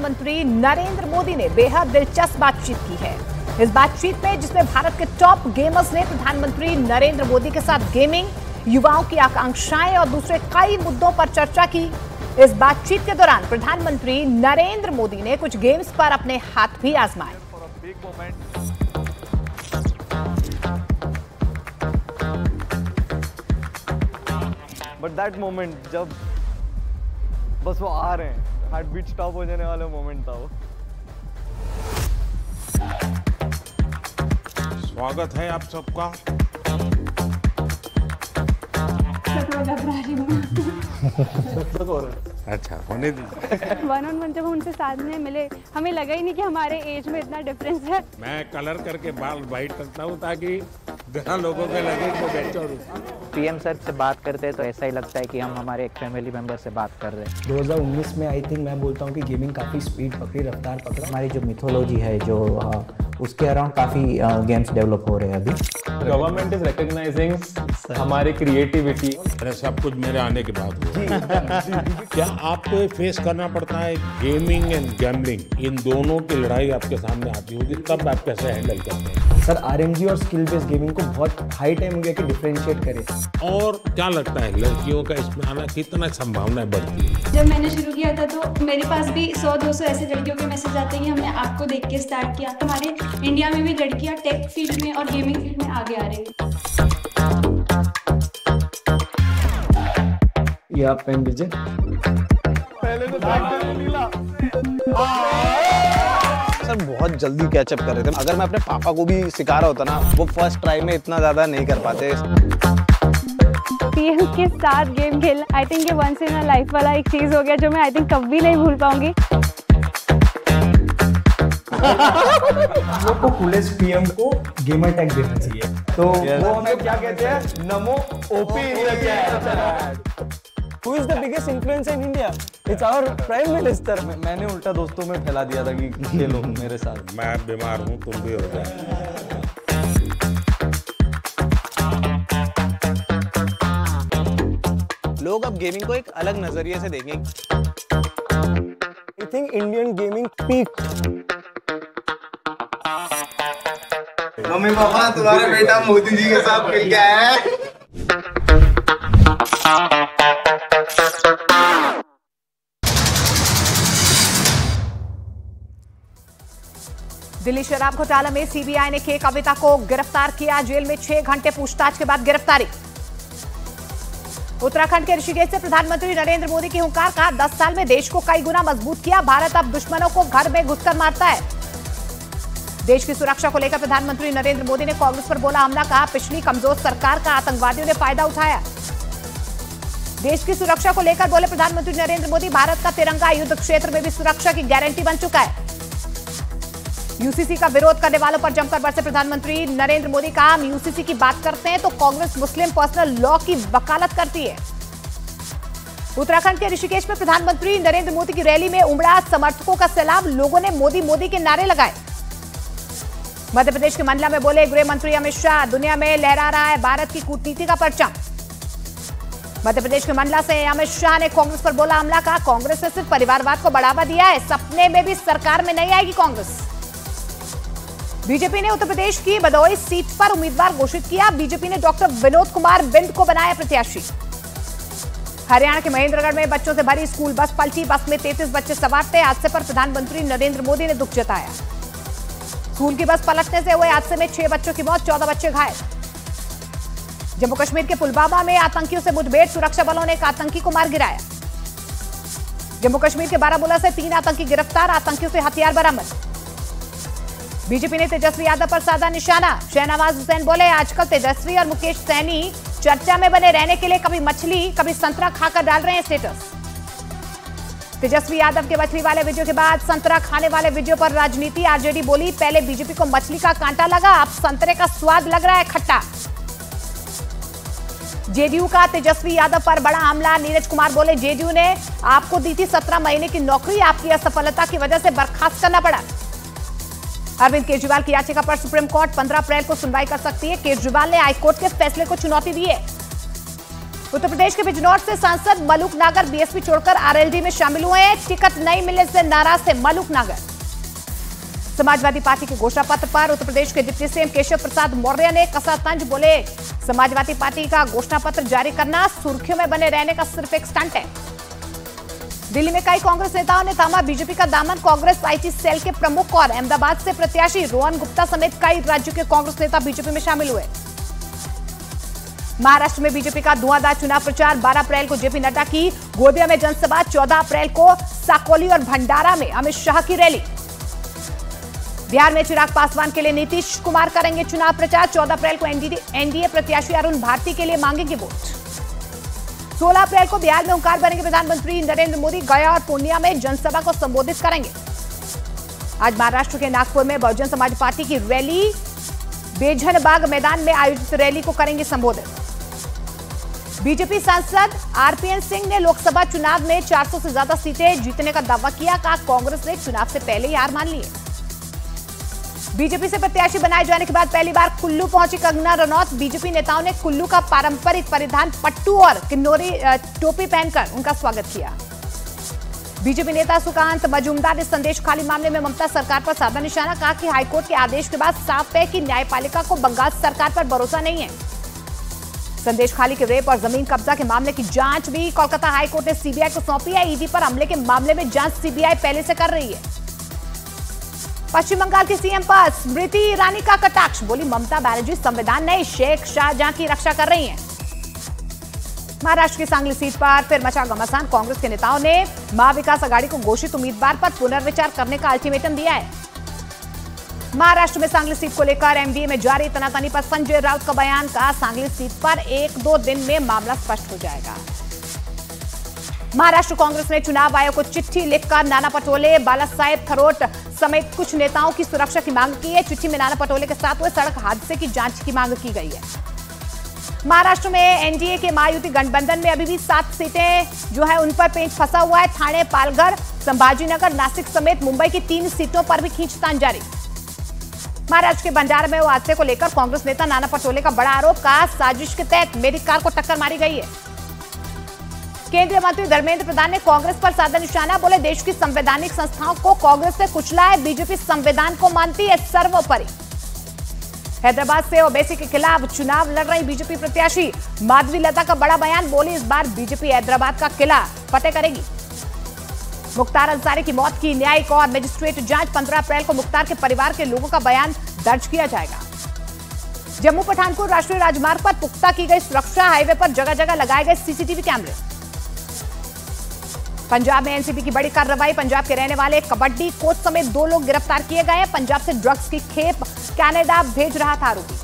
प्रधानमंत्री नरेंद्र मोदी ने बेहद दिलचस्प बातचीत की है। इस बातचीत में जिसमें भारत के टॉप गेमर्स ने प्रधानमंत्री नरेंद्र मोदी के साथ गेमिंग, युवाओं की आकांक्षाएं और दूसरे कई मुद्दों पर चर्चा की। इस बातचीत के दौरान प्रधानमंत्री नरेंद्र मोदी ने कुछ गेम्स पर अपने हाथ भी आजमाए। बट दैट मोमेंट जब बस वो आ रहे हैं, हार्ट बीट स्टॉप हो जाने वाला मोमेंट था वो। स्वागत है आप सबका। अच्छा होने दीजिए। 1-on-1 जब हम उनसे साथ में मिले, हमें लगा ही नहीं कि हमारे एज में इतना डिफरेंस है। मैं कलर करके बाल वाइट करता हूँ ताकि जहाँ लोगों के लगे वो बच्चा। पीएम सर से बात करते हैं तो ऐसा ही लगता है कि हम हमारे एक फैमिली मेंबर से बात कर रहे हैं। 2019 में आई थिंक मैं बोलता हूँ कि गेमिंग काफ़ी स्पीड पकड़ी, रफ्तार पकड़ा। हमारी जो मिथोलॉजी है जो उसके अराउंड काफ़ी गेम्स डेवलप हो रहे हैं अभी। गवर्नमेंट इज रिकॉग्नाइजिंग हमारी क्रिएटिविटी। सब कुछ मेरे आने के बाद हुआ। क्या आपको फेस करना पड़ता है गेमिंग एंड गैम्बलिंग, इन दोनों की लड़ाई आपके सामने आती होगी, तब आप कैसे हैंडल करते हैं? सर आरएमजी और स्किल बेस्ड गेमिंग को बहुत हाई टाइम हो गया कि डिफरेंशिएट करें। और क्या लगता है लड़कियों का इसमें आना कितना संभावना बढ़ती है? जब मैंने शुरू किया था तो मेरे पास भी 100-200 ऐसे लड़कियों के मैसेज आते हैं कि हमने आपको देख के स्टार्ट किया। हमारे इंडिया में भी लड़कियां टेक फील्ड में और गेमिंग फील्ड में आगे आ रही हैं। ये आप पेन दीजिए। पहले तो निकला। सर बहुत जल्दी कैचअप कर रहे थे। अगर मैं अपने पापा को भी सिखा रहा होता ना, वो फर्स्ट ट्राई में इतना ज्यादा नहीं कर पाते। पीएम के साथ गेम खेलना आई थिंक ये वंस इन अ लाइफ वाला एक चीज हो गया जो मैं आई थिंक कभी नहीं भूल पाऊंगी। वो कूलेस्ट पीएम को गेमर टैग देना चाहिए। तो वो हमें क्या कहते हैं, नमो OP in the chat. Who is the biggest influencer in India? It's our Prime Minister. मैंने उल्टा दोस्तों में फैला दिया था कि खेलो मेरे साथ। मैं बीमार हूँ, तुम भी हो जाए। लोग अब गेमिंग को एक अलग नजरिए से देखेंगे। I think Indian gaming peaked. Mummy papa तुम्हारा बेटा मोदी जी के साथ खेल के आया है। दिल्ली शराब घोटाला में सीबीआई ने के कविता को गिरफ्तार किया। जेल में 6 घंटे पूछताछ के बाद गिरफ्तारी। उत्तराखंड के ऋषिकेश से प्रधानमंत्री नरेंद्र मोदी की हुंकार, कहा 10 साल में देश को कई गुना मजबूत किया। भारत अब दुश्मनों को घर में घुसकर मारता है। देश की सुरक्षा को लेकर प्रधानमंत्री नरेंद्र मोदी ने कांग्रेस पर बोला हमला, कहा पिछली कमजोर सरकार का आतंकवादियों ने फायदा उठाया। देश की सुरक्षा को लेकर बोले प्रधानमंत्री नरेंद्र मोदी, भारत का तिरंगा युद्ध क्षेत्र में भी सुरक्षा की गारंटी बन चुका है। यूसीसी का विरोध करने वालों पर जमकर बरसे प्रधानमंत्री नरेंद्र मोदी, का हम यूसीसी की बात करते हैं तो कांग्रेस मुस्लिम पर्सनल लॉ की वकालत करती है। उत्तराखंड के ऋषिकेश में प्रधानमंत्री नरेंद्र मोदी की रैली में उमड़ा समर्थकों का सैलाब। लोगों ने मोदी मोदी के नारे लगाए। मध्य प्रदेश के मंडला में बोले गृह मंत्री अमित शाह, दुनिया में लहरा रहा है भारत की कूटनीति का परचम। मध्य प्रदेश के मंडला से अमित शाह ने कांग्रेस पर बोला हमला, कहा कांग्रेस ने सिर्फ परिवारवाद को बढ़ावा दिया है, सपने में भी सरकार में नहीं आएगी कांग्रेस। बीजेपी ने उत्तर प्रदेश की भदोही सीट पर उम्मीदवार घोषित किया। बीजेपी ने डॉक्टर विनोद कुमार बिंद को बनाया प्रत्याशी। हरियाणा के महेंद्रगढ़ में बच्चों से भरी स्कूल बस पलटी। बस में 33 बच्चे सवार थे। हादसे पर प्रधानमंत्री नरेंद्र मोदी ने दुख जताया। स्कूल की बस पलटने से हुए हादसे में 6 बच्चों की मौत, 14 बच्चे घायल। जम्मू कश्मीर के पुलवामा में आतंकियों से मुठभेड़, सुरक्षा बलों ने एक आतंकी को मार गिराया। जम्मू कश्मीर के बारामूला से 3 आतंकी गिरफ्तार, आतंकियों से हथियार बरामद। बीजेपी ने तेजस्वी यादव पर साधा निशाना। शहनवाज हुसैन बोले आजकल तेजस्वी और मुकेश सहनी चर्चा में बने रहने के लिए कभी मछली कभी संतरा खाकर डाल रहे हैं स्टेटस। तेजस्वी यादव के मछली वाले वीडियो के बाद संतरा खाने वाले वीडियो पर राजनीति। आरजेडी बोली पहले बीजेपी को मछली का कांटा लगा, अब संतरे का स्वाद लग रहा है खट्टा। जेडीयू का तेजस्वी यादव पर बड़ा हमला। नीरज कुमार बोले जेडीयू ने आपको दी थी 17 महीने की नौकरी, आपकी असफलता की वजह से बर्खास्त करना पड़ा। अरविंद केजरीवाल की याचिका पर सुप्रीम कोर्ट 15 अप्रैल को सुनवाई कर सकती है। केजरीवाल ने हाईकोर्ट के फैसले को चुनौती दी है। उत्तर प्रदेश के बिजनौर से सांसद मलूक नागर बीएसपी छोड़कर आरएलडी में शामिल हुए हैं। टिकट नहीं मिलने से नाराज थे मलूक नागर। समाजवादी पार्टी के घोषणा पत्र पर उत्तर प्रदेश के डिप्टी सीएम केशव प्रसाद मौर्य ने कसा तंज। बोले, समाजवादी पार्टी का घोषणा पत्र जारी करना सुर्खियों में बने रहने का सिर्फ एक स्टंट है। दिल्ली में कई कांग्रेस नेताओं ने थामा बीजेपी का दामन। कांग्रेस आईटी सेल के प्रमुख और अहमदाबाद से प्रत्याशी रोहन गुप्ता समेत कई राज्यों के कांग्रेस नेता बीजेपी में शामिल हुए। महाराष्ट्र में बीजेपी का धुआंधार चुनाव प्रचार। 12 अप्रैल को जेपी नड्डा की गोंदिया में जनसभा। 14 अप्रैल को साकोली और भंडारा में अमित शाह की रैली। बिहार में चिराग पासवान के लिए नीतीश कुमार करेंगे चुनाव प्रचार। 14 अप्रैल को एनडीए प्रत्याशी अरुण भारती के लिए मांगेंगे वोट। 16 अप्रैल को बिहार में ओंकार बनेंगे प्रधानमंत्री नरेंद्र मोदी। गया और पूर्णिया में जनसभा को संबोधित करेंगे। आज महाराष्ट्र के नागपुर में बहुजन समाज पार्टी की रैली। बेझनबाग मैदान में आयोजित रैली को करेंगे संबोधित। बीजेपी सांसद आरपीएन सिंह ने लोकसभा चुनाव में 400 से ज्यादा सीटें जीतने का दावा किया। कहा, कांग्रेस ने चुनाव से पहले ही हार मान ली है। बीजेपी से प्रत्याशी बनाए जाने के बाद पहली बार कुल्लू पहुंची कंगना रनौत। बीजेपी नेताओं ने कुल्लू का पारंपरिक परिधान पट्टू और किन्नौरी टोपी पहनकर उनका स्वागत किया। बीजेपी नेता सुकांत मजूमदार ने संदेश खाली मामले में ममता सरकार पर साधा निशाना। कहा कि हाईकोर्ट के आदेश के बाद साफ है कि न्यायपालिका को बंगाल सरकार पर भरोसा नहीं है। संदेश खाली के रेप और जमीन कब्जा के मामले की जांच भी कोलकाता हाईकोर्ट ने सीबीआई को सौंपी है। ईडी पर हमले के मामले में जांच सीबीआई पहले से कर रही है। पश्चिम बंगाल की सीएम पर स्मृति ईरानी का कटाक्ष। बोली, ममता बनर्जी संविधान नहीं, शेख शाहजहां की रक्षा कर रही हैं। महाराष्ट्र की सांगली सीट पर फिर मचा घमासान। कांग्रेस के नेताओं ने महाविकास आघाड़ी को घोषित उम्मीदवार पर पुनर्विचार करने का अल्टीमेटम दिया है। महाराष्ट्र में सांगली सीट को लेकर एमडीए में जारी तनातनी पर संजय राउत का बयान। कहा, सांगली सीट पर 1-2 दिन में मामला स्पष्ट हो जाएगा। महाराष्ट्र कांग्रेस ने चुनाव आयोग को चिट्ठी लिखकर नाना पटोले, बालासाहेब थरोट समेत कुछ नेताओं की सुरक्षा की मांग की है। चिट्ठी में नाना पटोले के साथ हुए सड़क हादसे की जांच की मांग की गई है। महाराष्ट्र में एनडीए के महायुति गठबंधन में अभी भी 7 सीटें जो है उन पर पेंच फंसा हुआ है। ठाणे, पालघर, संभाजीनगर, नासिक समेत मुंबई की 3 सीटों पर भी खींचतान जारी। महाराष्ट्र के भंडारा में हादसे को लेकर कांग्रेस नेता नाना पटोले का बड़ा आरोप। कहा, साजिश के तहत मेरी कार को टक्कर मारी गई है। केंद्रीय मंत्री धर्मेंद्र प्रधान ने कांग्रेस पर साधा निशाना। बोले, देश की संवैधानिक संस्थाओं को कांग्रेस ने कुचला है। बीजेपी संविधान को मानती है सर्वोपरि। हैदराबाद से ओवैसी के खिलाफ चुनाव लड़ रही बीजेपी प्रत्याशी माधवी लता का बड़ा बयान। बोली, इस बार बीजेपी हैदराबाद का किला फतेह करेगी। मुख्तार अंसारी की मौत की न्यायिक और मजिस्ट्रेट जांच। 15 अप्रैल को मुख्तार के परिवार के लोगों का बयान दर्ज किया जाएगा। जम्मू पठानकोट राष्ट्रीय राजमार्ग पर पुख्ता की गई सुरक्षा। हाईवे पर जगह जगह लगाए गए सीसीटीवी कैमरे। पंजाब में एनसीबी की बड़ी कार्रवाई। पंजाब के रहने वाले कबड्डी कोच समेत 2 लोग गिरफ्तार किए गए हैं। पंजाब से ड्रग्स की खेप कनाडा भेज रहा था आरोपी।